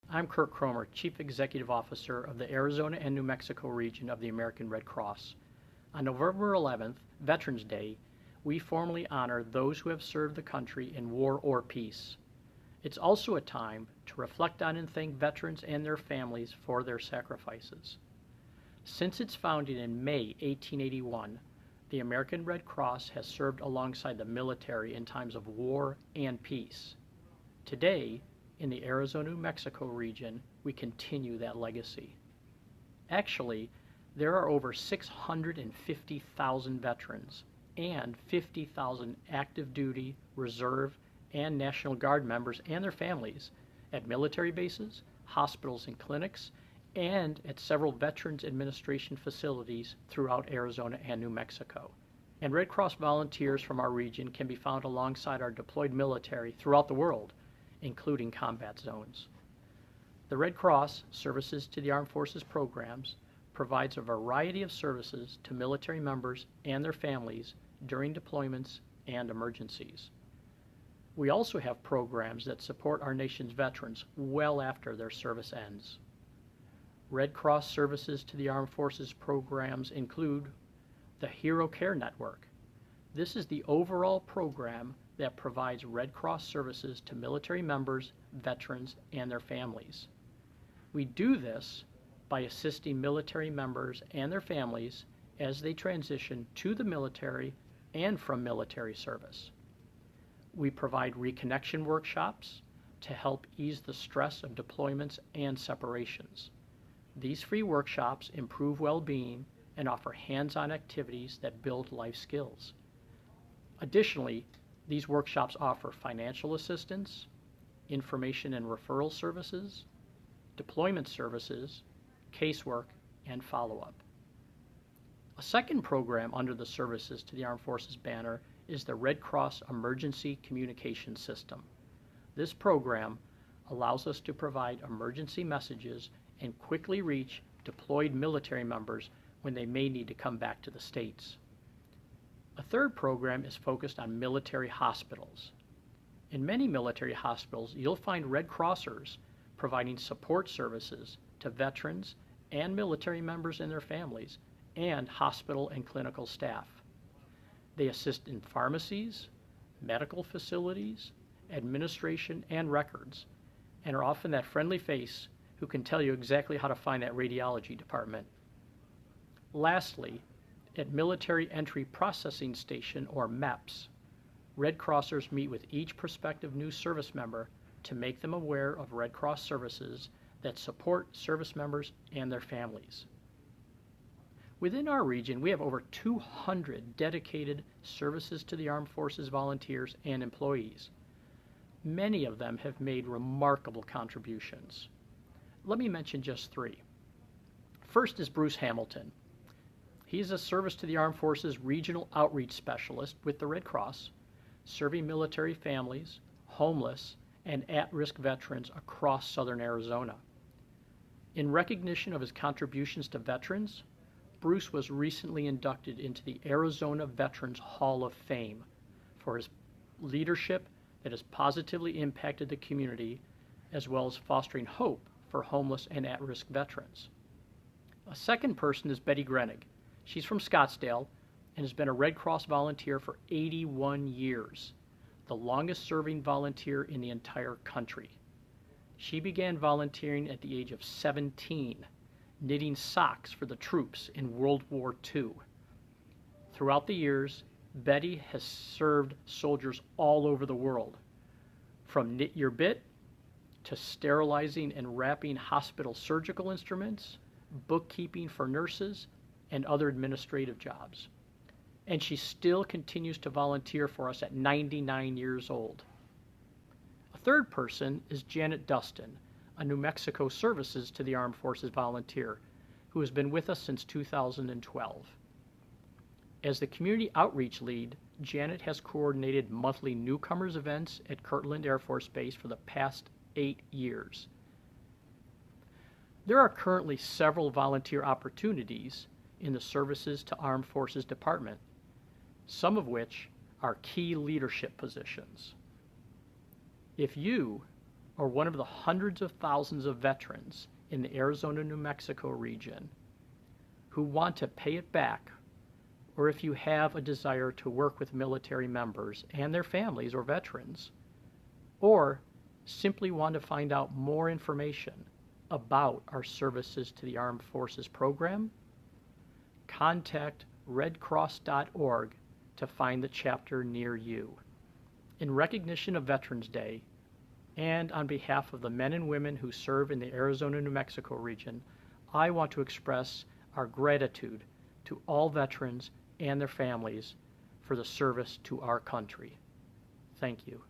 I'm Kurt Cromer, Chief Executive Officer of the Arizona and New Mexico region of the American Red Cross. On November 11th, Veterans Day, we formally honor those who have served the country in war or peace. It's also a time to reflect on and thank veterans and their families for their sacrifices. Since its founding in May 1881, the American Red Cross has served alongside the military in times of war and peace. Today, in the Arizona-New Mexico region, we continue that legacy. Actually, there are over 650,000 veterans and 50,000 active duty, reserve, and National Guard members and their families at military bases, hospitals and clinics, and at several Veterans Administration facilities throughout Arizona and New Mexico. And Red Cross volunteers from our region can be found alongside our deployed military throughout the world, including combat zones. The Red Cross Services to the Armed Forces programs provides a variety of services to military members and their families during deployments and emergencies. We also have programs that support our nation's veterans well after their service ends. Red Cross Services to the Armed Forces programs include the Hero Care Network. This is the overall program that provides Red Cross services to military members, veterans, and their families. We do this by assisting military members and their families as they transition to the military and from military service. We provide reconnection workshops to help ease the stress of deployments and separations. These free workshops improve well-being and offer hands-on activities that build life skills. Additionally, these workshops offer financial assistance, information and referral services, deployment services, casework, and follow-up. A second program under the Services to the Armed Forces banner is the Red Cross Emergency Communication System. This program allows us to provide emergency messages and quickly reach deployed military members when they may need to come back to the States. A third program is focused on military hospitals. In many military hospitals, you'll find Red Crossers providing support services to veterans and military members and their families, and hospital and clinical staff. They assist in pharmacies, medical facilities, administration, and records, and are often that friendly face who can tell you exactly how to find that radiology department. Lastly, at Military Entry Processing Station, or MEPS, Red Crossers meet with each prospective new service member to make them aware of Red Cross services that support service members and their families. Within our region, we have over 200 dedicated Services to the Armed Forces volunteers and employees. Many of them have made remarkable contributions. Let me mention just three. First is Bruce Hamilton. He's a Service to the Armed Forces Regional Outreach Specialist with the Red Cross, serving military families, homeless, and at-risk veterans across southern Arizona. In recognition of his contributions to veterans, Bruce was recently inducted into the Arizona Veterans Hall of Fame for his leadership that has positively impacted the community, as well as fostering hope for homeless and at-risk veterans. A second person is Betty Grenig. She's from Scottsdale and has been a Red Cross volunteer for 81 years, the longest-serving volunteer in the entire country. She began volunteering at the age of 17, knitting socks for the troops in World War II. Throughout the years, Betty has served soldiers all over the world, from knit your bit to sterilizing and wrapping hospital surgical instruments, bookkeeping for nurses, and other administrative jobs. And she still continues to volunteer for us at 99 years old. A third person is Janet Dustin, a New Mexico Services to the Armed Forces volunteer who has been with us since 2012. As the community outreach lead, Janet has coordinated monthly newcomers events at Kirtland Air Force Base for the past 8 years. There are currently several volunteer opportunities in the Services to Armed Forces Department, some of which are key leadership positions. If you or one of the hundreds of thousands of veterans in the Arizona-New Mexico region who want to pay it back, or if you have a desire to work with military members and their families or veterans, or simply want to find out more information about our Services to the Armed Forces program, contact redcross.org to find the chapter near you. In recognition of Veterans Day, and on behalf of the men and women who serve in the Arizona-New Mexico region, I want to express our gratitude to all veterans and their families for the service to our country. Thank you.